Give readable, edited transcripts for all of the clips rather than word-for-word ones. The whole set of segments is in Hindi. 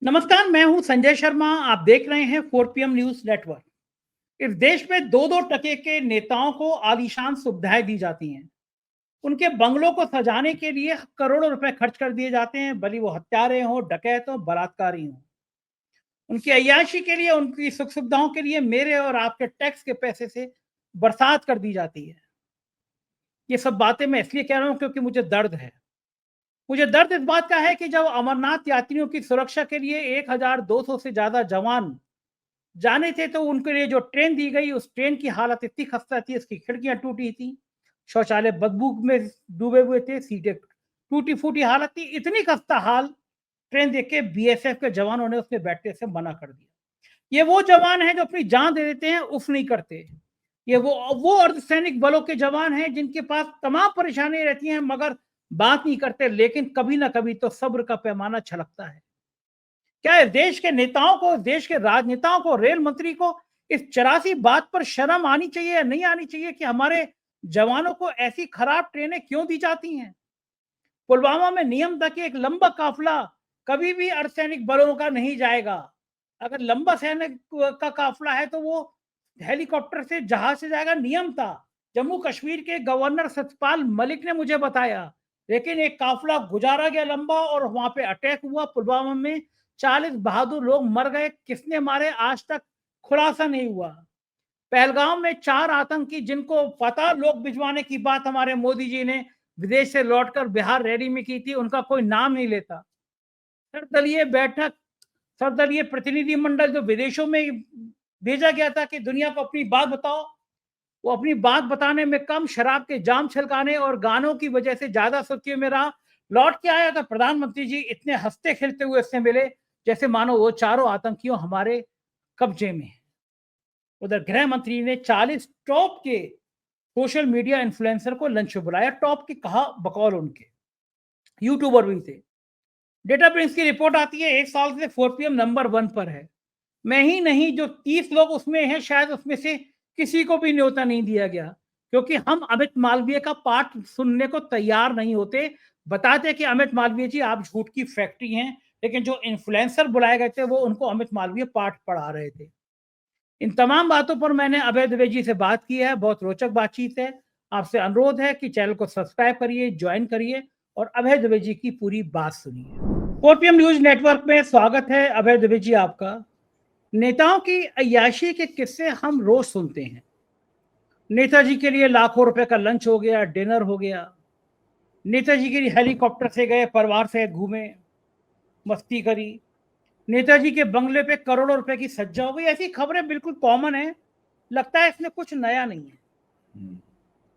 नमस्कार, मैं हूं संजय शर्मा। आप देख रहे हैं 4 PM न्यूज नेटवर्क। इस देश में दो दो टके के नेताओं को आलीशान सुविधाएं दी जाती हैं। उनके बंगलों को सजाने के लिए करोड़ों रुपए खर्च कर दिए जाते हैं, भले वो हत्यारे हों, डकैत हों, बलात्कारी हों। उनकी अय्याशी के लिए, उनकी सुख सुविधाओं के लिए मेरे और आपके टैक्स के पैसे से बरसात कर दी जाती है। ये सब बातें मैं इसलिए कह रहा हूं क्योंकि मुझे दर्द है। मुझे दर्द इस बात का है कि जब अमरनाथ यात्रियों की सुरक्षा के लिए 1200 से ज्यादा जवान जाने थे, तो उनके लिए जो ट्रेन दी गई, उस ट्रेन की हालत इतनी खस्ता थी, उसकी खिड़कियां टूटी थी, शौचालय बदबू में डूबे हुए थे, सीटें टूटी फूटी हालत थी। इतनी खस्ता हाल ट्रेन देख के बीएसएफ के जवानों ने उसमें बैठने से मना कर दिया। ये वो जवान हैं जो अपनी जान दे देते हैं, उफ नहीं करते। ये वो अर्धसैनिक बलों के जवान हैं जिनके पास तमाम परेशानी रहती हैं, मगर बात नहीं करते। लेकिन कभी ना कभी तो सब्र का पैमाना छलकता है। क्या इस देश के नेताओं को, इस देश के राजनेताओं को, रेल मंत्री को इस 84 बात पर शर्म आनी चाहिए या नहीं आनी चाहिए कि हमारे जवानों को ऐसी खराब ट्रेनें क्यों दी जाती हैं? पुलवामा में नियम था कि एक लंबा काफिला कभी भी अर्धसैनिक बलों का नहीं जाएगा। अगर लंबा सैनिक का काफिला है तो वो हेलीकॉप्टर से, जहाज से जाएगा, नियम था। जम्मू कश्मीर के गवर्नर सत्यपाल मलिक ने मुझे बताया। लेकिन एक काफिला गुजारा गया लंबा और वहां पे अटैक हुआ पुलवामा में। 40 बहादुर लोग मर गए। किसने मारे आज तक खुलासा नहीं हुआ। पहलगाम में 4 आतंकी, जिनको पता लोग भिजवाने की बात हमारे मोदी जी ने विदेश से लौटकर बिहार रैली में की थी, उनका कोई नाम नहीं लेता। सर्वदलीय बैठक, सर्वदलीय प्रतिनिधि मंडल जो विदेशों में भेजा गया था कि दुनिया को अपनी बात बताओ, वो अपनी बात बताने में कम, शराब के जाम छलकाने और गानों की वजह से ज्यादा सुर्खियों में रहा। लौट के आया तो प्रधानमंत्री जी इतने हंसते खेलते हुए इससे मिले जैसे मानो वो चारों आतंकियों हमारे कब्जे में है। उधर गृह मंत्री ने 40 टॉप के सोशल मीडिया इन्फ्लुएंसर को लंच पे बुलाया। टॉप की कहा बकौल उनके यूट्यूबर भी थे। डेटा प्रिंस की रिपोर्ट आती है, 1 साल से 4 PM नंबर 1 पर है। मैं ही नहीं, जो 30 लोग उसमें हैं, शायद उसमें से किसी को भी न्योता नहीं दिया गया, क्योंकि हम अमित मालवीय का पाठ सुनने को तैयार नहीं होते। बताते कि अमित मालवीय जी आप झूठ की फैक्ट्री हैं, लेकिन जो इन्फ्लुएंसर बुलाए गए थे वो उनको अमित मालवीय पाठ पढ़ा रहे थे। इन तमाम बातों पर मैंने अभय द्विवेदी जी से बात की है। बहुत रोचक बातचीत है। आपसे अनुरोध है कि चैनल को सब्सक्राइब करिए, ज्वाइन करिए और अभय द्विवेदी जी की पूरी बात सुनिए। 4 PM न्यूज नेटवर्क में स्वागत है। अभय द्विवेदी जी आपका। नेताओं की अय्याशी के किस्से हम रोज सुनते हैं। नेताजी के लिए लाखों रुपए का लंच हो गया, डिनर हो गया। नेताजी के लिए हेलीकॉप्टर से गए, परिवार से घूमे, मस्ती करी। नेताजी के बंगले पे करोड़ों रुपए की सज्जा हो गई। ऐसी खबरें बिल्कुल कॉमन है। लगता है इसमें कुछ नया नहीं है।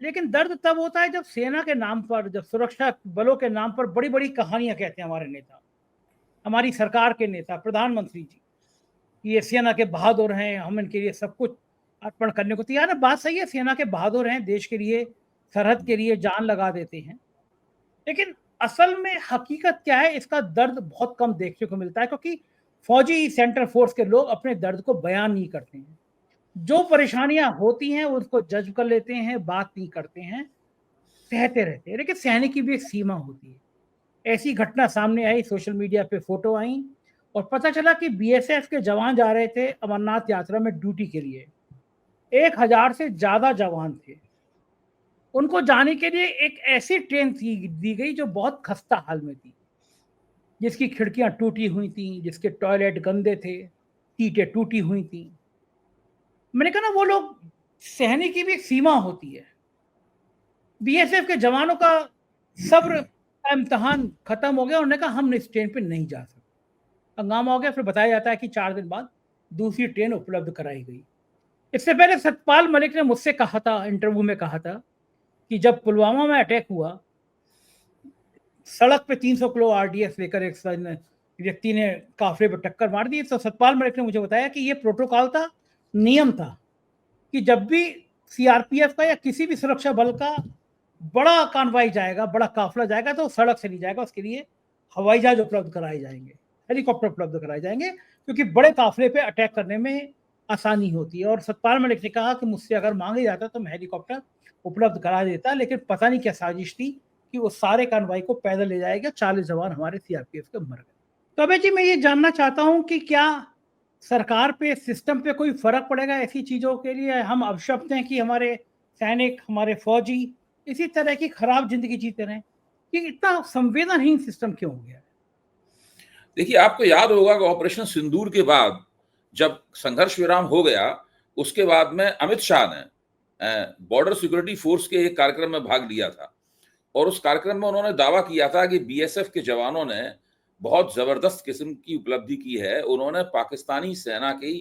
लेकिन दर्द तब होता है जब सेना के नाम पर, जब सुरक्षा बलों के नाम पर बड़ी बड़ी कहानियां कहते हैं हमारे नेता, हमारी सरकार के नेता, प्रधानमंत्री जी। ये सेना के बहादुर हैं, हम इनके लिए सब कुछ अर्पण करने को तैयार है। बात सही है, सेना के बहादुर हैं, देश के लिए, सरहद के लिए जान लगा देते हैं। लेकिन असल में हकीकत क्या है, इसका दर्द बहुत कम देखने को मिलता है, क्योंकि फौजी सेंट्रल फोर्स के लोग अपने दर्द को बयान नहीं करते हैं। जो परेशानियां होती हैं उसको जज कर लेते हैं, बात नहीं करते हैं, सहते रहते हैं। लेकिन सहने की भी एक सीमा होती है। ऐसी घटना सामने आई, सोशल मीडिया पे फोटो आई और पता चला कि बीएसएफ के जवान जा रहे थे अमरनाथ यात्रा में ड्यूटी के लिए। 1000 से ज्यादा जवान थे। उनको जाने के लिए एक ऐसी ट्रेन दी गई जो बहुत खस्ता हाल में थी, जिसकी खिड़कियां टूटी हुई थी, जिसके टॉयलेट गंदे थे, सीटें टूटी हुई थी। मैंने कहा ना, वो लोग, सहने की भी एक सीमा होती है। बीएसएफ के जवानों का सब्र का इम्तहान खत्म हो गया। उन्होंने कहा हम इस ट्रेन पे नहीं जा सकते। हंगामा हो गया। फिर बताया जाता है कि 4 दिन बाद दूसरी ट्रेन उपलब्ध कराई गई। इससे पहले सतपाल मलिक ने मुझसे कहा था, इंटरव्यू में कहा था, कि जब पुलवामा में अटैक हुआ, सड़क पे 300 किलो आरडीएक्स लेकर एक व्यक्ति ने काफिले पर टक्कर मार दी, तो सतपाल मलिक ने मुझे बताया कि ये प्रोटोकॉल था, नियम था, कि जब भी सीआरपीएफ का या किसी भी सुरक्षा बल का बड़ा कानवाई जाएगा, बड़ा काफिला जाएगा, तो सड़क से नहीं जाएगा, उसके लिए हवाई जहाज उपलब्ध कराए जाएंगे, हेलीकॉप्टर उपलब्ध कराए जाएंगे, क्योंकि बड़े काफिले पे अटैक करने में आसानी होती है। और सतपाल मलिक ने कहा कि मुझसे अगर मांगे जाता तो मैं हेलीकॉप्टर उपलब्ध करा देता, लेकिन पता नहीं क्या साजिश थी कि वो सारे कानवाई को पैदल ले जाएगा। 40 जवान हमारे सीआरपीएफ के मर गए। कबे जी, मैं ये जानना चाहता हूँ कि क्या सरकार पे, सिस्टम पे कोई फर्क पड़ेगा ऐसी चीजों के लिए? हम अवशप्त हैं कि हमारे सैनिक, हमारे फौजी इसी तरह की खराब जिंदगी जीते रहें। ये इतना संवेदनहीन सिस्टम क्यों हो गया है? देखिए, आपको याद होगा कि ऑपरेशन सिंदूर के बाद जब संघर्ष विराम हो गया, उसके बाद में अमित शाह ने बॉर्डर सिक्योरिटी फोर्स के एक कार्यक्रम में भाग लिया था और उस कार्यक्रम में उन्होंने दावा किया था कि बीएसएफ के जवानों ने बहुत जबरदस्त किस्म की उपलब्धि की है। उन्होंने पाकिस्तानी सेना की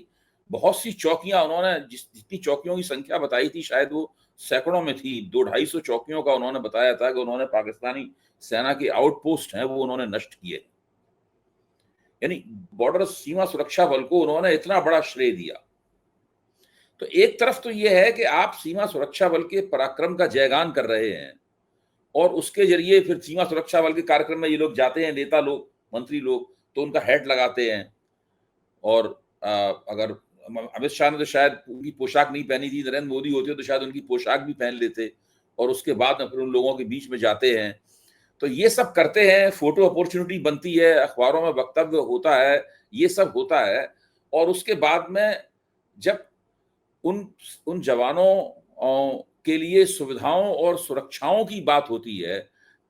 बहुत सी चौकियां, उन्होंने जितनी चौकियों की संख्या बताई थी शायद वो सैकड़ों में थी, 200-250 चौकियों का उन्होंने बताया था कि उन्होंने पाकिस्तानी सेना के आउटपोस्ट हैं वो उन्होंने नष्ट किए। यानी बॉर्डर सीमा सुरक्षा बल को उन्होंने इतना बड़ा श्रेय दिया। तो एक तरफ तो यह है कि आप सीमा सुरक्षा बल के पराक्रम का जयगान कर रहे हैं और उसके जरिए फिर सीमा सुरक्षा बल के कार्यक्रम में ये लोग जाते हैं, नेता लोग, मंत्री लोग, तो उनका हैट लगाते हैं। और अगर अमित शाह ने तो शायद उनकी पोशाक नहीं पहनी थी, नरेंद्र मोदी होते तो शायद उनकी पोशाक भी पहन लेते और उसके बाद में फिर उन लोगों के बीच में जाते हैं। तो ये सब करते हैं, फोटो अपॉर्चुनिटी बनती है, अखबारों में वक्तव्य होता है, ये सब होता है। और उसके बाद में जब उन उन जवानों के लिए सुविधाओं और सुरक्षाओं की बात होती है,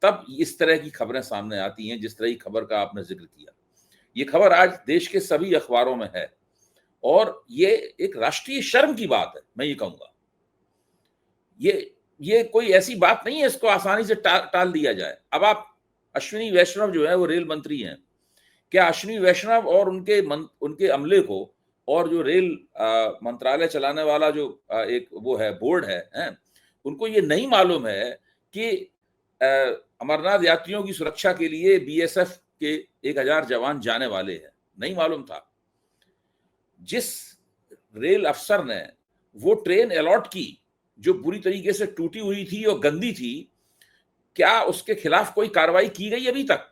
तब इस तरह की खबरें सामने आती हैं जिस तरह की खबर का आपने जिक्र किया। ये खबर आज देश के सभी अखबारों में है और ये एक राष्ट्रीय शर्म की बात है, मैं ये कहूंगा। ये कोई ऐसी बात नहीं है इसको आसानी से टाल दिया जाए। अब आप अश्विनी वैष्णव जो है वो रेल मंत्री हैं, क्या अश्विनी वैष्णव और उनके अमले को और जो रेल मंत्रालय चलाने वाला जो एक वो है बोर्ड है, उनको ये नहीं मालूम है कि अमरनाथ यात्रियों की सुरक्षा के लिए बीएसएफ के 1000 जवान जाने वाले हैं? नहीं मालूम था। जिस रेल अफसर ने वो ट्रेन अलॉट की जो पूरी तरीके से टूटी हुई थी और गंदी थी, क्या उसके खिलाफ कोई कार्रवाई की गई अभी तक?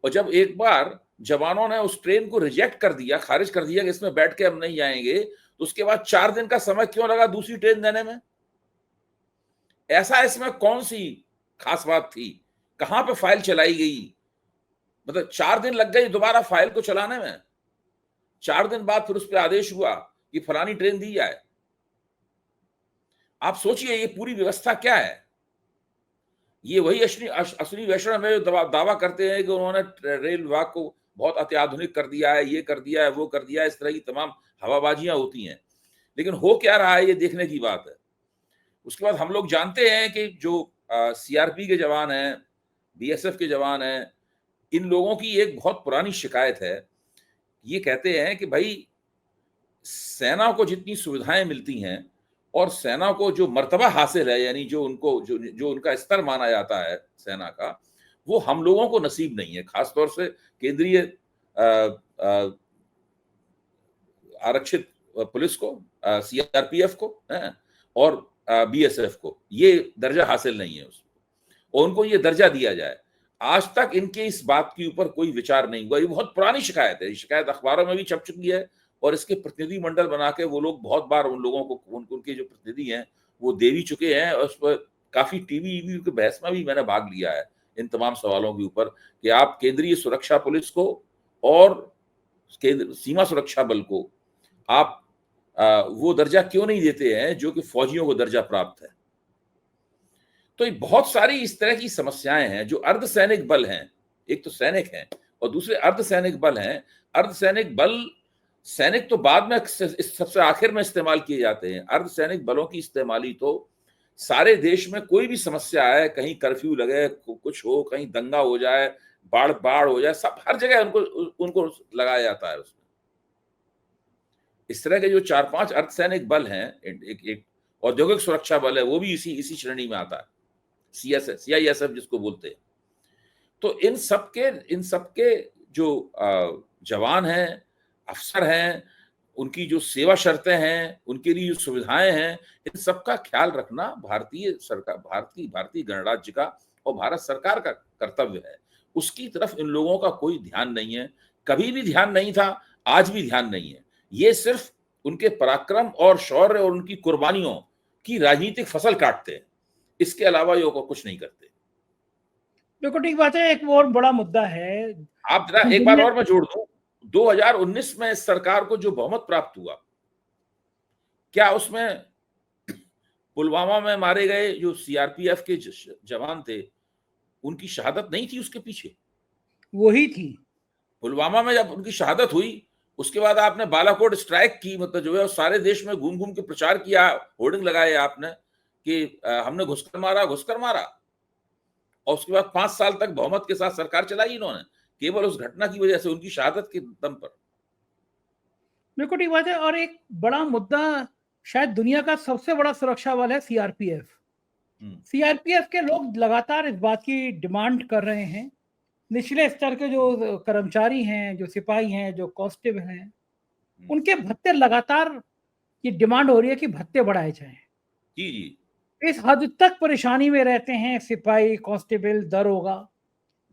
और जब एक बार जवानों ने उस ट्रेन को रिजेक्ट कर दिया, खारिज कर दिया कि इसमें बैठ के हम नहीं जाएंगे, तो उसके बाद 4 दिन का समय क्यों लगा दूसरी ट्रेन देने में? ऐसा इसमें कौन सी खास बात थी? कहां पे फाइल चलाई गई? मतलब 4 दिन लग गए दोबारा फाइल को चलाने में। 4 दिन बाद फिर उस पर आदेश हुआ कि फलानी ट्रेन दी जाए। आप सोचिए ये पूरी व्यवस्था क्या है? ये वही अश्विनी वैष्णव है जो दावा करते हैं कि उन्होंने रेल विभाग को बहुत अत्याधुनिक कर दिया है, ये कर दिया है, वो कर दिया है, इस तरह की तमाम हवाबाजियां होती हैं। लेकिन हो क्या रहा है ये देखने की बात है। उसके बाद हम लोग जानते हैं कि जो सीआरपी के जवान हैं, बीएसएफ के जवान हैं, इन लोगों की एक बहुत पुरानी शिकायत है। ये कहते हैं कि भाई सेना को जितनी सुविधाएं मिलती हैं और सेना को जो मर्तबा हासिल है, यानी जो उनको जो उनका स्तर माना जाता है सेना का, वो हम लोगों को नसीब नहीं है। खासतौर से केंद्रीय आरक्षित पुलिस को, सीआरपीएफ को और बीएसएफ को ये दर्जा हासिल नहीं है उसको, और उनको ये दर्जा दिया जाए। आज तक इनके इस बात के ऊपर कोई विचार नहीं हुआ। ये बहुत पुरानी शिकायत है, शिकायत अखबारों में भी छप चुकी है और इसके प्रतिनिधि मंडल बना के वो लोग बहुत बार उन लोगों को, उनके जो प्रतिनिधि हैं वो दे भी चुके हैं और उस पर काफी टीवी की बहस में भी मैंने भाग लिया है इन तमाम सवालों के ऊपर कि आप केंद्रीय सुरक्षा पुलिस को और सीमा सुरक्षा बल को आप वो दर्जा क्यों नहीं देते हैं जो कि फौजियों को दर्जा प्राप्त है। तो ये बहुत सारी इस तरह की समस्याएं हैं। जो अर्धसैनिक बल हैं, एक तो सैनिक हैं और दूसरे अर्धसैनिक बल हैं। अर्धसैनिक बल, सैनिक तो बाद में सबसे आखिर में इस्तेमाल किए जाते हैं। अर्धसैनिक बलों की इस्तेमाली तो सारे देश में कोई भी समस्या है, कहीं कर्फ्यू लगे, कुछ हो, कहीं दंगा हो जाए, बाढ़ हो जाए, सब हर जगह उनको लगाया जाता है उसमें। इस तरह के जो 4-5 अर्धसैनिक बल हैं, एक औद्योगिक सुरक्षा बल है, वो भी इसी श्रेणी में आता है, सीआईएसएफ जिसको बोलते हैं। तो इन सबके जो जवान हैं, अफसर हैं, उनकी जो सेवा शर्तें हैं, उनके लिए जो सुविधाएं हैं, इन सबका ख्याल रखना भारतीय सरकार, भारतीय गणराज्य का और भारत सरकार का कर्तव्य है। उसकी तरफ इन लोगों का कोई ध्यान नहीं है, कभी भी ध्यान नहीं था, आज भी ध्यान नहीं है। ये सिर्फ उनके पराक्रम और शौर्य और उनकी कुर्बानियों की राजनीतिक फसल काटते हैं, इसके अलावा ये कुछ नहीं करते। देखो ठीक बात है, एक और बड़ा मुद्दा है। आप जरा एक बार और मैं जोड़ दूं, 2019 में इस सरकार को जो बहुमत प्राप्त हुआ, क्या उसमें पुलवामा में मारे गए जो सीआरपीएफ के जवान थे, उनकी शहादत नहीं थी उसके पीछे? वही थी। पुलवामा में जब उनकी शहादत हुई, उसके बाद आपने बालाकोट स्ट्राइक की, मतलब जो है सारे देश में घूम घूम के प्रचार किया, होर्डिंग लगाए आपने कि हमने घुसकर मारा, घुसकर मारा। और उसके बाद 5 साल तक बहुमत के साथ सरकार चलाई इन्होंने, केवल उस घटना की वजह से, उनकी शहादत के दम पर। बिल्कुल ठीक बात है। और एक बड़ा मुद्दा, शायद दुनिया का सबसे बड़ा सुरक्षा बल है सीआरपीएफ। सीआरपीएफ के लोग लगातार इस बात की डिमांड कर रहे हैं, निचले स्तर के जो कर्मचारी हैं, जो सिपाही हैं, जो कांस्टेबल हैं, उनके भत्ते लगातार, ये डिमांड हो रही है कि भत्ते बढ़ाए जाएं। जी जी। इस हद तक परेशानी में रहते हैं सिपाही, कांस्टेबल, दरोगा।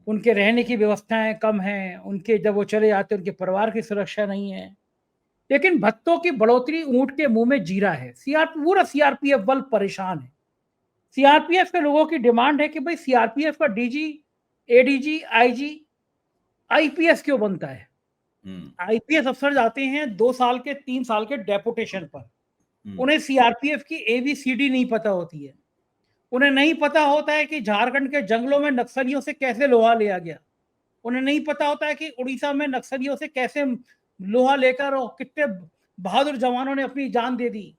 उनके रहने की व्यवस्थाएं कम हैं, उनके जब वो चले जाते हैं उनके परिवार की सुरक्षा नहीं है। लेकिन भत्तों की बढ़ोतरी ऊंट के मुंह में जीरा है। पूरा सीआरपीएफ बल परेशान है। सीआरपीएफ के लोगों की डिमांड है कि भाई सीआरपीएफ का डीजी, एडीजी, आईजी, आईपीएस क्यों बनता है? आईपीएस अफसर जाते हैं 2 साल के, 3 साल के डेपुटेशन पर। उन्हें सीआरपीएफ की एबीसीडी नहीं पता होती है। उन्हें नहीं पता होता है कि झारखंड के जंगलों में नक्सलियों से कैसे लोहा लिया गया। उन्हें नहीं पता होता है कि उड़ीसा में नक्सलियों से कैसे लोहा लेकर और कितने बहादुर जवानों ने अपनी जान दे दी।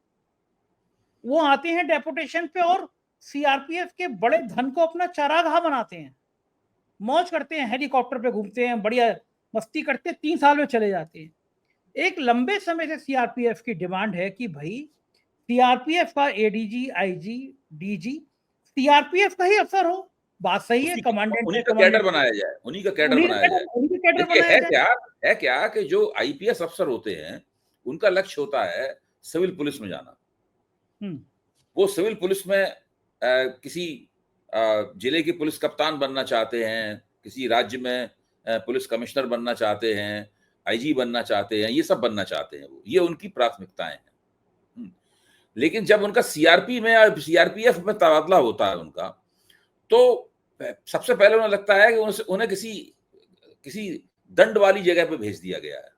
वो आते हैं डेपुटेशन पे और सीआरपीएफ के बड़े धन को अपना चारागाह बनाते हैं, मौज करते हैं, हेलीकॉप्टर पे घूमते हैं, बढ़िया मस्ती करते हैं, 3 साल में चले जाते हैं। एक लंबे समय से सीआरपीएफ की डिमांड है कि भाई सीआरपीएफ का एडीजी, आईजी, डीजी सीआरपीएफ का ही अफसर हो। बात सही है, कमांडेंट उन्हीं है, का कैडर कमांडेंट बनाया जाए, उन्हीं का कैडर उन्हीं बनाया जाए। का कैडर देखिए बनाया जाए। है क्या कि जो आईपीएस अफसर होते हैं, उनका लक्ष्य होता है सिविल पुलिस में जाना। वो सिविल पुलिस में किसी जिले के पुलिस कप्तान बनना चाहते हैं, किसी राज्य में पुलिस कमिश्नर बनना चाहते हैं, आईजी बनना चाहते हैं, ये सब बनना चाहते हैं। वो ये उनकी प्राथमिकताएं हैं। लेकिन जब उनका सीआरपी में या सीआरपीएफ में तबादला होता है उनका, तो सबसे पहले उन्हें लगता है कि उन्हें किसी किसी दंड वाली जगह पे भेज दिया गया है।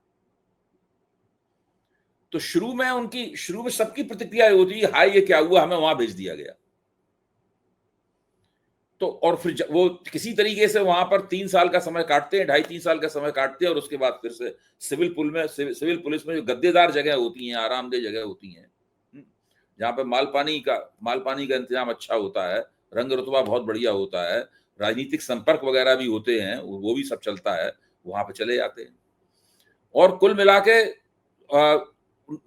तो शुरू में सबकी प्रतिक्रिया होती है, हाय ये क्या हुआ, हमें वहां भेज दिया गया। तो और फिर वो किसी तरीके से वहां पर 3 साल का समय काटते हैं, 2.5-3 साल का समय काटते हैं, और उसके बाद फिर से सिविल पुलिस में जो गद्देदार जगह होती हैं, आरामदेह जगह होती हैं, जहाँ पे माल पानी का इंतजाम अच्छा होता है, रंग रुतबा बहुत बढ़िया होता है, राजनीतिक संपर्क वगैरह भी होते हैं, वो भी सब चलता है, वहां पे चले जाते हैं। और कुल मिला के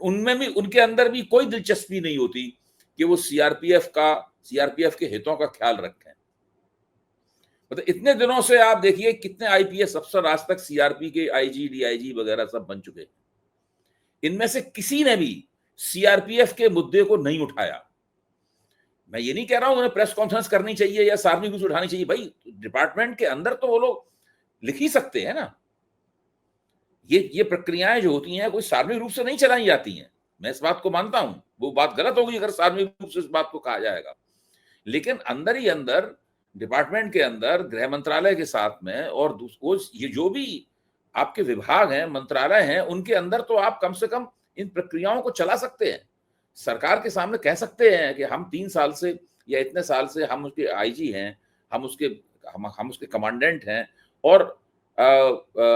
उनमें भी, उनके अंदर भी कोई दिलचस्पी नहीं होती कि वो सीआरपीएफ के हितों का ख्याल रखें। मतलब इतने दिनों से आप देखिए कितने आईपीएस अफसर आज तक सीआरपी के आईजी, डीआईजी वगैरह सब बन चुके हैं। इनमें से किसी ने भी सीआरपीएफ के मुद्दे को नहीं उठाया। मैं ये नहीं कह रहा हूं उन्हें प्रेस कॉन्फ्रेंस करनी चाहिए या सार्वजनिक रूप से उठानी चाहिए, भाई डिपार्टमेंट के अंदर तो वो लोग लिख ही सकते हैं ना। ये प्रक्रियाएं जो होती हैं कोई सार्वजनिक रूप से नहीं चलाई जाती हैं। मैं इस बात को मानता हूं, वो बात गलत होगी अगर सार्वजनिक रूप से इस बात को कहा जाएगा। लेकिन अंदर ही अंदर डिपार्टमेंट के अंदर गृह मंत्रालय के साथ में और ये जो भी आपके विभाग हैं, मंत्रालय हैं, उनके अंदर तो आप कम से कम इन प्रक्रियाओं को चला सकते हैं। सरकार के सामने कह सकते हैं कि हम 3 साल से या इतने साल से हम उसके आईजी हैं, हम उसके कमांडेंट हैं, और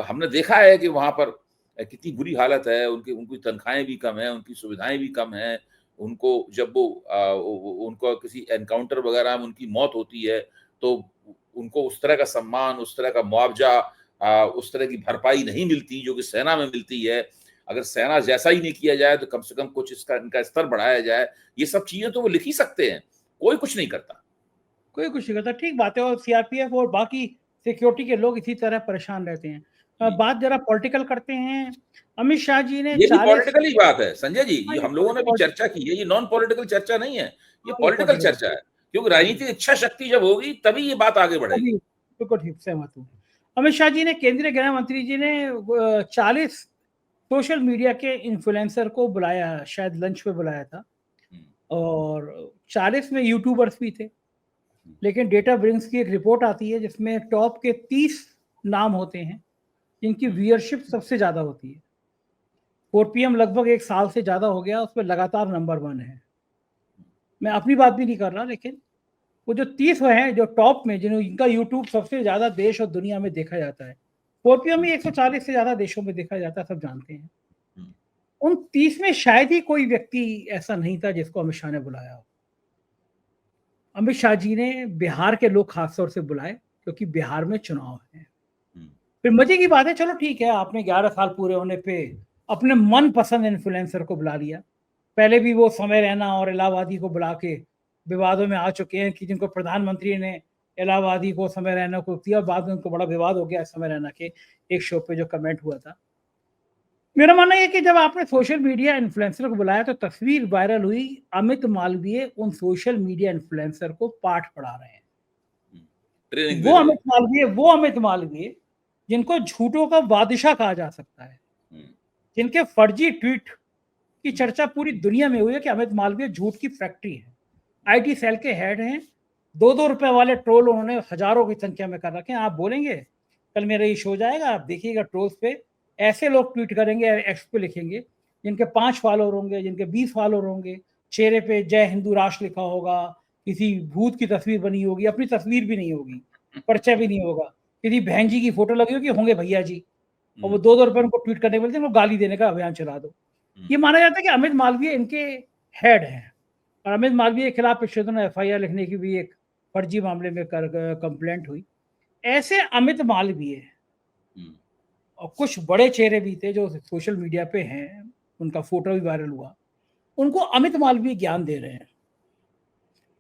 हमने देखा है कि वहां पर कितनी बुरी हालत है, उनकी तनख्वाहें भी कम है, उनकी सुविधाएं भी कम है। उनको जब उनको किसी एनकाउंटर वगैरह में उनकी मौत होती है तो उनको उस तरह का सम्मान, उस तरह का मुआवजा, उस तरह की भरपाई नहीं मिलती जो कि सेना में मिलती है। अगर सेना जैसा ही नहीं किया जाए तो कम से कम कुछ इनका स्तर बढ़ाया जाए। ये सब चीजें तो वो लिख ही सकते हैं, कोई कुछ नहीं करता। कोई कुछ नहीं करता, ठीक बात है। और सीआरपीएफ और बाकी सिक्योरिटी के लोग इसी तरह परेशान रहते हैं। बात जरा पॉलिटिकल करते हैं। अमित शाह जी ने ये भी 40 पॉलिटिकल ही बात है संजय जी, हाँ, ये हम लोगों ने भी चर्चा की है, ये नॉन पॉलिटिकल चर्चा नहीं है, ये हाँ, पॉलिटिकल चर्चा है। क्योंकि राजनीतिक इच्छा शक्ति जब होगी तभी ये बात आगे बढ़ेगी। बिल्कुल ठीक, सहमत हूँ। अमित शाह जी ने, केंद्रीय गृह मंत्री जी ने 40 सोशल मीडिया के इन्फ्लुएंसर को बुलाया, शायद लंच पे बुलाया था, और 40 में यूट्यूबर्स भी थे। लेकिन डेटा ब्रिंग्स की एक रिपोर्ट आती है जिसमें टॉप के 30 नाम होते हैं जिनकी व्यूअरशिप सबसे ज्यादा होती है। 4PM लगभग एक साल से ज्यादा हो गया, उसमें लगातार नंबर 1 है। मैं अपनी बात भी नहीं कर रहा, लेकिन वो जो 30 हैं जो टॉप में, जिनका यूट्यूब सबसे ज्यादा देश और दुनिया में देखा जाता है, 4PM ही 140 से ज्यादा देशों में देखा जाता है, सब जानते हैं। उन 30 में शायद ही कोई व्यक्ति ऐसा नहीं था जिसको अमित शाह ने बुलाया हो। अमित शाह जी ने बिहार के लोग खासतौर से बुलाए क्योंकि बिहार में चुनाव है। फिर मजे की बात है, चलो ठीक है, आपने 11 साल पूरे होने पे अपने मन पसंद इन्फ्लुएंसर को बुला लिया। पहले भी वो समय रैना और इलाहाबादी को बुला के विवादों में आ चुके हैं कि जिनको प्रधानमंत्री ने इलाहाबादी को, समय रैना को दिया, बाद में उनको बड़ा विवाद हो गया समय रैना के एक शो पे जो कमेंट हुआ था। मेरा मानना है कि जब आपने सोशल मीडिया इन्फ्लुएंसर को बुलाया तो तस्वीर वायरल हुई, अमित मालवीय उन सोशल मीडिया इन्फ्लुएंसर को पाठ पढ़ा रहे हैं। वो अमित मालवीय जिनको झूठों का बादशाह कहा जा सकता है, जिनके फर्जी ट्वीट की चर्चा पूरी दुनिया में हुई है कि अमित मालवीय झूठ की फैक्ट्री है, आईटी सेल के हेड हैं। 2-2 रुपए वाले ट्रोल उन्होंने हजारों की संख्या में कर रखे हैं। आप बोलेंगे कल मेरा ये शो जाएगा, आप देखिएगा ट्रोल्स पे ऐसे लोग ट्वीट करेंगे, एक्स पे लिखेंगे, जिनके 5 फॉलोअर होंगे, जिनके 20 फॉलोअर होंगे, चेहरे पे जय हिंदू राष्ट्र लिखा होगा, किसी भूत की तस्वीर बनी होगी, अपनी तस्वीर भी नहीं होगी, परिचय भी नहीं होगा, किसी बहन जी की फोटो लगी होगी, होंगे भैया जी, और वो 2-2 रुपए उनको ट्वीट करने बोलते हैं, गाली देने का अभियान चला दो। ये माना जाता है कि अमित मालवीय इनके हेड हैं, और अमित मालवीय के खिलाफ पिछले दिनों FIR लिखने की भी एक फर्जी मामले में कंप्लेंट हुई। ऐसे अमित मालवीय और कुछ बड़े चेहरे भी थे जो सोशल मीडिया पे हैं, उनका फोटो भी वायरल हुआ, उनको अमित मालवीय ज्ञान दे रहे हैं।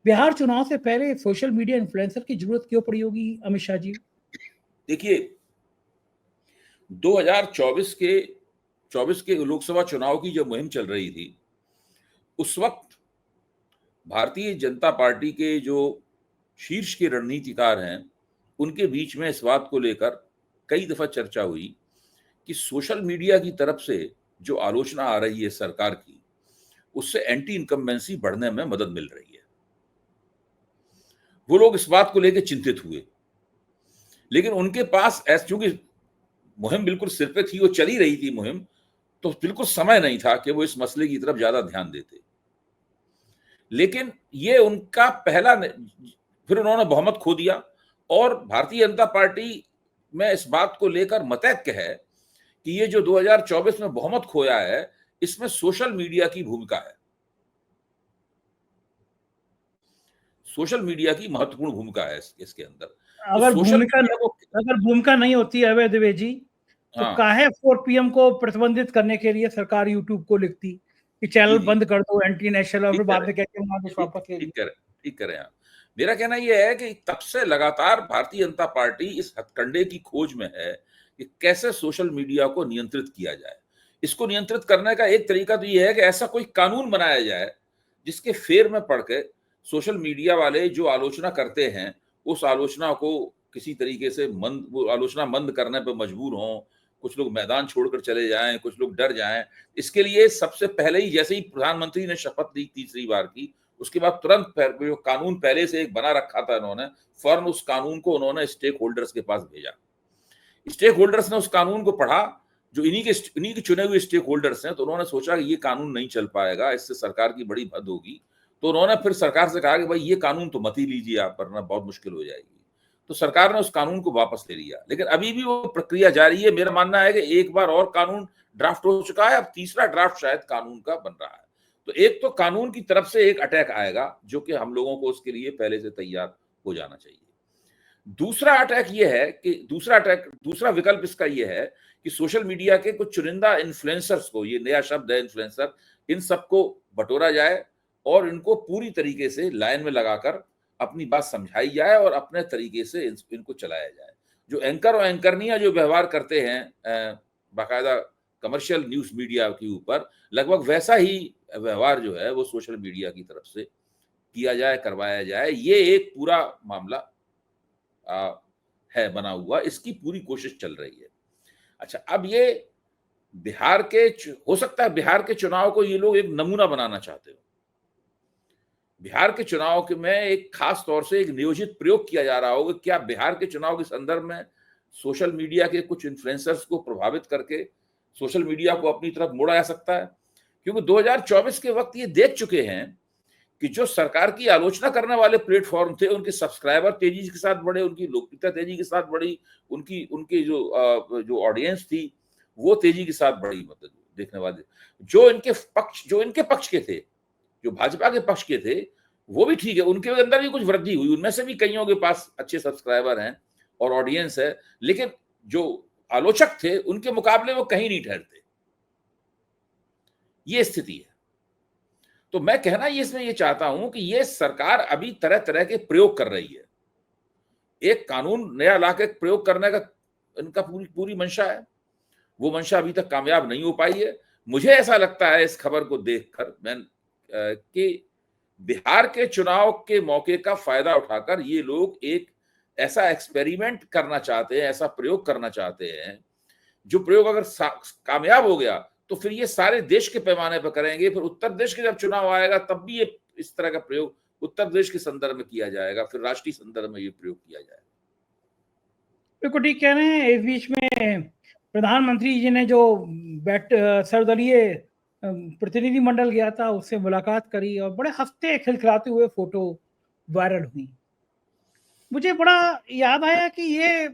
बिहार चुनाव से पहले सोशल मीडिया इन्फ्लुएंसर की जरूरत क्यों पड़ी होगी अमित शाह जी? देखिए, 2024 के लोकसभा चुनाव की जब मुहिम चल रही थी, उस वक्त भारतीय जनता पार्टी के जो शीर्ष के रणनीतिकार हैं, उनके बीच में इस बात को लेकर कई दफा चर्चा हुई कि सोशल मीडिया की तरफ से जो आलोचना आ रही है सरकार की, उससे एंटी इनकम्बेंसी बढ़ने में मदद मिल रही है। वो लोग इस बात को लेकर चिंतित हुए, लेकिन उनके पास चूंकि मुहिम बिल्कुल सिर पे थी, वो चली रही थी मुहिम, तो बिल्कुल समय नहीं था कि वो इस मसले की तरफ ज्यादा ध्यान देते। लेकिन ये उनका फिर उन्होंने बहुमत खो दिया, और भारतीय जनता पार्टी में इस बात को लेकर मतैक्य है कि ये जो 2024 में बहुमत खोया है, इसमें सोशल मीडिया की भूमिका है। सोशल मीडिया की महत्वपूर्ण भूमिका है इसके अंदर। अगर तो सोशल मीडिया को अगर भूमिका नहीं होती अभय द्विवेदी, तो काहे 4PM को प्रतिबंधित करने के लिए सरकार यूट्यूब को लिखती कि चैनल बंद कर दो, एंटी नेशनल, और फिर बाद में कहते हैं वापस ले लीजिए। ठीक करें आप। मेरा कहना यह है कि तब से लगातार भारतीय जनता पार्टी इस हथकंडे की खोज में है कि कैसे सोशल मीडिया को नियंत्रित किया जाए। इसको नियंत्रित करने का एक तरीका तो यह है कि ऐसा कोई कानून बनाया जाए जिसके फेर में पड़ के सोशल मीडिया वाले जो आलोचना करते हैं, उस आलोचना को किसी तरीके से वो आलोचना मंद करने पर मजबूर हों, कुछ लोग मैदान छोड़कर चले जाएं, कुछ लोग डर जाएं। इसके लिए सबसे पहले ही, जैसे ही प्रधानमंत्री ने शपथ ली तीसरी बार की, उसके बाद तुरंत जो कानून पहले से एक बना रखा था उन्होंने, फौरन उस कानून को उन्होंने स्टेक होल्डर्स के पास भेजा। स्टेक होल्डर्स ने उस कानून को पढ़ा, जो इन्हीं के चुने हुए स्टेक होल्डर्स हैं, तो उन्होंने सोचा कि ये कानून नहीं चल पाएगा, इससे सरकार की बड़ी भद होगी। तो उन्होंने फिर सरकार से कहा कि भाई ये कानून तो मत ही लीजिए आप, वरना बहुत मुश्किल हो जाएगी। तो सरकार ने उस कानून को वापस ले लिया, लेकिन अभी भी वो प्रक्रिया जारी है। मेरा मानना है कि एक बार और कानून ड्राफ्ट हो चुका है, अब तीसरा ड्राफ्ट शायद कानून का बन रहा है। तो एक तो कानून की तरफ से एक अटैक आएगा, जो कि हम लोगों को उसके लिए पहले से तैयार हो जाना चाहिए। दूसरा अटैक ये है कि दूसरा विकल्प इसका ये है कि सोशल मीडिया के कुछ चुनिंदा इन्फ्लुएंसर्स को, ये नया शब्द है इन्फ्लुएंसर, इन सबको बटोरा जाए और इनको पूरी तरीके से लाइन में लगाकर अपनी बात समझाई जाए और अपने तरीके से इनको चलाया जाए। जो एंकर और एंकरनियां जो व्यवहार करते हैं बाकायदा कमर्शियल न्यूज मीडिया के ऊपर, लगभग वैसा ही व्यवहार जो है वो सोशल मीडिया की तरफ से किया जाए, करवाया जाए। ये एक पूरा मामला है बना हुआ, इसकी पूरी कोशिश चल रही है। अच्छा, अब ये हो सकता है बिहार के चुनाव को ये लोग एक नमूना बनाना चाहते हो। बिहार के चुनाव के में एक खास तौर से एक नियोजित प्रयोग किया जा रहा होगा। क्या बिहार के चुनाव के संदर्भ में सोशल मीडिया के कुछ इन्फ्लुएंसर्स को प्रभावित करके सोशल मीडिया को अपनी तरफ मोड़ा जा सकता है? क्योंकि 2024 के वक्त ये देख चुके हैं कि जो सरकार की आलोचना करने वाले प्लेटफॉर्म थे, उनके सब्सक्राइबर तेजी के साथ बढ़े, उनकी लोकप्रियता तेजी के साथ बढ़ी, उनकी जो ऑडियंस थी वो तेजी के साथ बढ़ी। मतलब देखने वाले जो इनके पक्ष के थे, जो भाजपा के पक्ष के थे, वो भी ठीक है, उनके अंदर भी कुछ वृद्धि हुई, उनमें से भी कईयों के पास अच्छे सब्सक्राइबर हैं और ऑडियंस है, लेकिन जो आलोचक थे उनके मुकाबले वो कहीं नहीं ठहरते। ये स्थिति है। तो मैं कहना इसमें ये चाहता हूं कि ये सरकार अभी तरह तरह के प्रयोग कर रही है। एक कानून नया लाके प्रयोग करने का इनका पूरी मंशा है, वो मंशा अभी तक कामयाब नहीं हो पाई है। मुझे ऐसा लगता है इस खबर को देखकर कि बिहार के चुनाव के मौके का फायदा उठाकर ये लोग एक ऐसा एक्सपेरिमेंट करना चाहते हैं, ऐसा प्रयोग करना चाहते हैं, जो प्रयोग अगर कामयाब हो गया तो फिर ये सारे देश के पैमाने पर करेंगे। फिर उत्तर प्रदेश के जब चुनाव आएगा तब भी ये इस तरह का प्रयोग उत्तर प्रदेश के संदर्भ में किया जाएगा, फिर राष्ट्रीय संदर्भ में ये प्रयोग किया जाएगा। बिल्कुल ठीक कह रहे हैं। इस बीच में प्रधानमंत्री जी ने जो सर्वदलीय प्रतिनिधि मंडल गया था, उससे मुलाकात करी और बड़े हंसते खिलखिलाते हुए फोटो वायरल हुई। मुझे बड़ा याद आया कि ये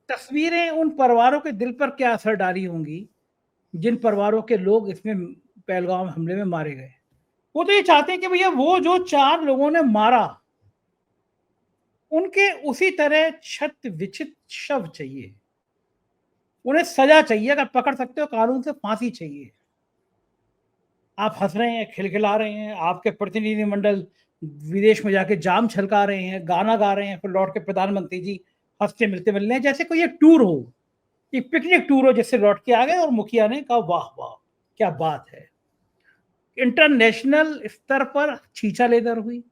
तस्वीरें उन परिवारों के दिल पर क्या असर डाली होंगी जिन परिवारों के लोग इसमें पहलगाम हमले में मारे गए। वो तो ये चाहते हैं कि भैया वो जो 4 लोगों ने मारा उनके उसी तरह छत विचित शव चाहिए, उन्हें सजा चाहिए, अगर पकड़ सकते हो कानून से फांसी चाहिए। आप हंस रहे हैं, खिलखिला रहे हैं, आपके प्रतिनिधिमंडल विदेश में जाके जाम छलका रहे हैं, गाना गा रहे हैं, फिर लौट के प्रधानमंत्री जी हंसते मिलते मिल रहे हैं, जैसे कोई एक टूर हो, एक पिकनिक टूर हो, जिससे लौट के आ गए और मुखिया ने कहा वाह वाह क्या बात है। इंटरनेशनल स्तर पर छीछा लेदर हुई,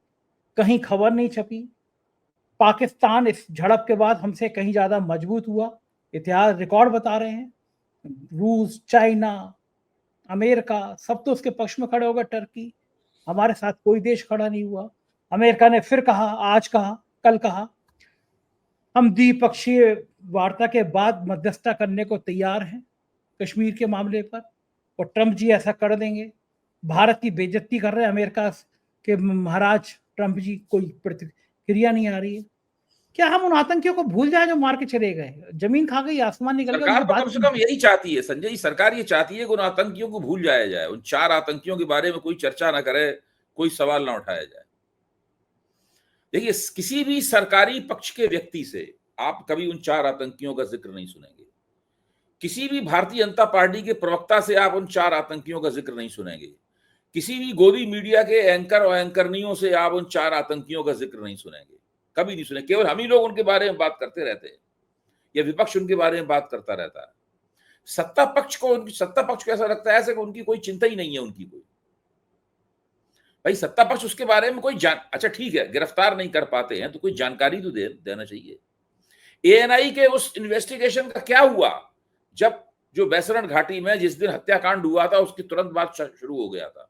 कहीं खबर नहीं छपी। पाकिस्तान इस झड़प के बाद हमसे कहीं ज्यादा मजबूत हुआ, इतिहास रिकॉर्ड बता रहे हैं। रूस, चाइना, अमेरिका सब तो उसके पक्ष में खड़े हो गए। टर्की, हमारे साथ कोई देश खड़ा नहीं हुआ। अमेरिका ने फिर कहा, आज कहा, कल कहा, हम द्विपक्षीय वार्ता के बाद मध्यस्थता करने को तैयार हैं कश्मीर के मामले पर, और ट्रंप जी ऐसा कर देंगे। भारत की बेइज्जती कर रहे हैं अमेरिका के महाराज ट्रंप जी, कोई प्रतिक्रिया नहीं आ रही है। क्या हम उन आतंकियों को भूल जाए जो मार के चले गए? जमीन खा गई, आसमान निकल गया। सरकार तो कम से कम यही चाहती है संजय जी, सरकार ये चाहती है कि उन आतंकियों को भूल जाया जाए, उन 4 आतंकियों के बारे में कोई चर्चा ना करे, कोई सवाल ना उठाया जाए। देखिए, किसी भी सरकारी पक्ष के व्यक्ति से आप कभी उन 4 आतंकियों का जिक्र नहीं सुनेंगे। किसी भी भारतीय जनता पार्टी के प्रवक्ता से आप उन 4 आतंकियों का जिक्र नहीं सुनेंगे। किसी भी गोदी मीडिया के एंकर और एंकरनियों से आप उन 4 आतंकियों का जिक्र नहीं सुनेंगे, कभी नहीं सुने। केवल हम ही लोग उनके बारे में बात करते रहते हैं, या विपक्ष उनके बारे में बात करता रहता है। सत्ता पक्ष को ऐसा लगता है ऐसे कि उनकी कोई चिंता ही नहीं है। उनकी कोई भाई सत्ता पक्ष उसके बारे में कोई अच्छा ठीक है, गिरफ्तार नहीं कर पाते हैं तो कोई जानकारी तो देना चाहिए। एएनआई के उस इन्वेस्टिगेशन का क्या हुआ? जब जो बैसरण घाटी में जिस दिन हत्याकांड हुआ था उसके तुरंत बाद शुरू हो गया था,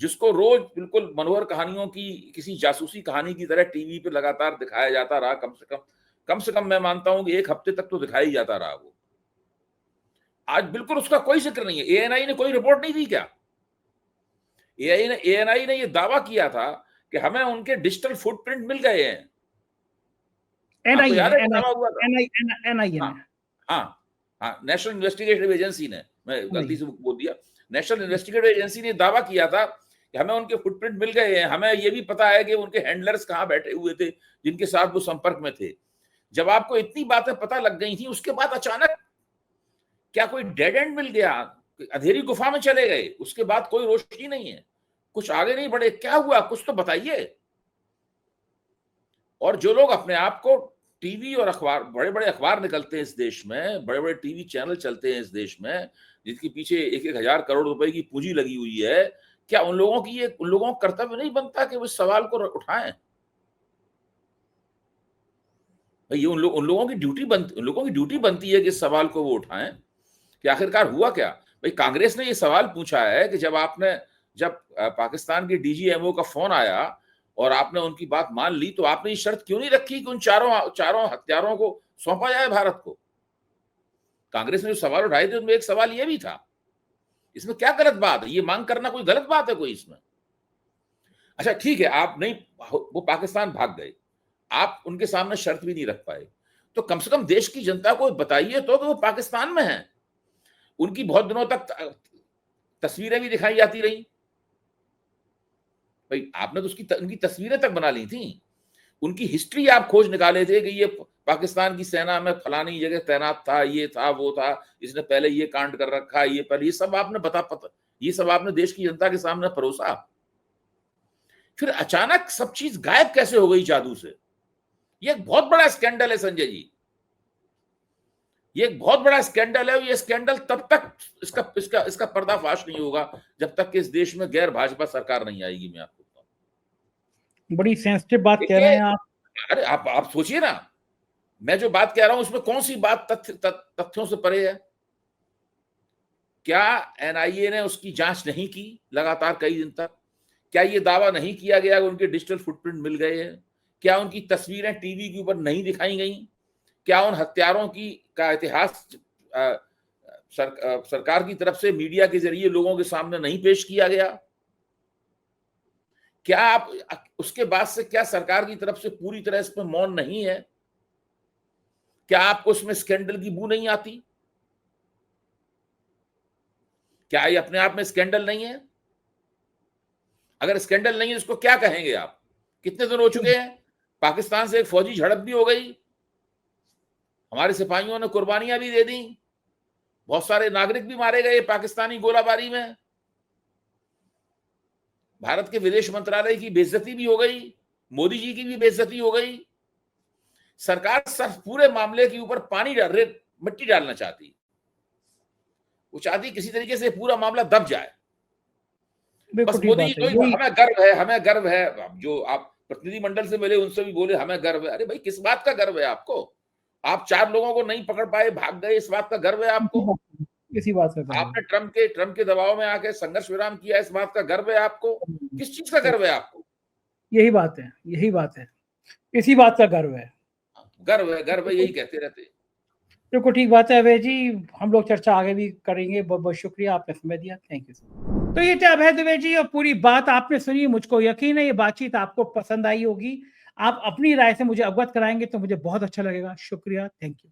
जिसको रोज बिल्कुल मनोहर कहानियों की, किसी जासूसी कहानी की तरह टीवी पे लगातार दिखाया जाता रहा। कम से कम मैं मानता हूं कि 1 हफ्ते तक तो दिखाई जाता रहा वो। आज बिल्कुल उसका कोई जिक्र नहीं है। एएनआई ने कोई रिपोर्ट नहीं दी क्या? एएनआई ने ये दावा किया था कि हमें उनके डिजिटल फुटप्रिंट मिल गए हैं। नेशनल इन्वेस्टिगेटिव एजेंसी ने, मैं गलती से बोल दिया, नेशनल इन्वेस्टिगेटिव एजेंसी ने दावा किया था कि हमें उनके फुटप्रिंट मिल गए हैं। हमें ये भी पता है कि उनके हैंडलर्स कहाँ बैठे हुए थे जिनके साथ वो संपर्क में थे। जब आपको इतनी बातें पता लग गई थी, उसके बाद अचानक क्या कोई डेड एंड मिल गया? अंधेरी गुफा में चले गए, उसके बाद कोई रोशनी नहीं है, कुछ आगे नहीं बढ़े, क्या हुआ? कुछ तो बताइए। और जो लोग अपने आप को टीवी और अखबार, बड़े बड़े अखबार निकलते हैं इस देश में, बड़े बड़े टीवी चैनल चलते हैं इस देश में, जिसके पीछे 1-1 हजार करोड़ रुपए की पूंजी लगी हुई है, क्या उन लोगों का कर्तव्य नहीं बनता कि वो इस सवाल को उठाएं? ये उन लोगों की ड्यूटी बनती है कि इस सवाल को वो उठाएं कि आखिरकार हुआ क्या। भाई कांग्रेस ने ये सवाल पूछा है कि जब पाकिस्तान के डीजीएमओ का फोन आया और आपने उनकी बात मान ली, तो आपने ये शर्त क्यों नहीं रखी कि उन चारों हत्यारों को सौंपा जाए भारत को? कांग्रेस ने जो सवाल उठाए थे उनमें एक सवाल ये भी था। इसमें क्या गलत बात है? ये मांग करना कोई गलत बात है कोई इसमें? अच्छा ठीक है, आप नहीं, वो पाकिस्तान भाग गए, आप उनके सामने शर्त भी नहीं रख पाए, तो कम से कम देश की जनता को बताइए तो कि वो पाकिस्तान में हैं। उनकी बहुत दिनों तक तस्वीरें भी दिखाई जाती रही भाई, आपने तो उनकी तस्वीरें तक बना ली थी, उनकी हिस्ट्री आप खोज निकाले थे कि ये पाकिस्तान की सेना में फलानी जगह तैनात था, ये था, वो था, इसने पहले ये कांड कर रखा, ये पहले, ये सब आपने ये सब आपने देश की जनता के सामने परोसा। फिर अचानक सब चीज गायब कैसे हो गई जादू से? ये एक बहुत बड़ा स्कैंडल है संजय जी, ये एक बहुत बड़ा स्कैंडल है। ये स्कैंडल तब तक इसका पर्दाफाश नहीं होगा जब तक कि इस देश में गैर भाजपा सरकार नहीं आएगी। मैं आपको बताऊं, बड़ी सेंसिटिव बात कह रहे हैं आप। अरे आप सोचिए ना, मैं जो बात कह रहा हूं उसमें कौन सी बात तथ्यों से परे है? क्या एनआईए ने उसकी जांच नहीं की लगातार कई दिन तक? क्या ये दावा नहीं किया गया कि उनके डिजिटल फुटप्रिंट मिल गए हैं? क्या उनकी तस्वीरें टीवी के ऊपर नहीं दिखाई गई? क्या उन हत्यारों का इतिहास सरकार की तरफ से मीडिया के जरिए लोगों के सामने नहीं पेश किया गया? क्या आप उसके बाद से क्या सरकार की तरफ से पूरी तरह इस पर मौन नहीं है? क्या आपको उसमें स्कैंडल की बू नहीं आती? क्या ये अपने आप में स्कैंडल नहीं है? अगर स्कैंडल नहीं है इसको क्या कहेंगे आप? कितने दिन हो चुके हैं, पाकिस्तान से एक फौजी झड़प भी हो गई, हमारे सिपाहियों ने कुर्बानियां भी दे दी, बहुत सारे नागरिक भी मारे गए पाकिस्तानी गोलाबारी में, भारत के विदेश मंत्रालय की बेइज्जती भी हो गई, मोदी जी की भी बेइज्जती हो गई। सरकार सिर्फ पूरे मामले के ऊपर मिट्टी डालना चाहती, वो चाहती किसी तरीके से पूरा मामला दब जाए। बस मोदी जी हमें गर्व है। जो आप प्रतिनिधिमंडल से मिले उनसे भी बोले हमें गर्व है। अरे भाई, किस बात का गर्व है आपको? आप 4 लोगों को नहीं पकड़ पाए, भाग गए, इस बात का गर्व है आपको? इसी बात का आपने ट्रम्प के दबाव में आके संघर्ष विराम किया, इस बात का गर्व है आपको? किस चीज का गर्व है आपको? यही बात है, इसी बात का गर्व है, यही कहते रहते। बिल्कुल ठीक बात है अभय जी। हम लोग चर्चा आगे भी करेंगे। बहुत बहुत शुक्रिया, आपने समय दिया, थैंक यू। तो ये थे अभय दुबे जी, और पूरी बात आपने सुनी। मुझको यकीन है ये बातचीत आपको पसंद आई होगी। आप अपनी राय से मुझे अवगत कराएंगे तो मुझे बहुत अच्छा लगेगा। शुक्रिया, थैंक यू।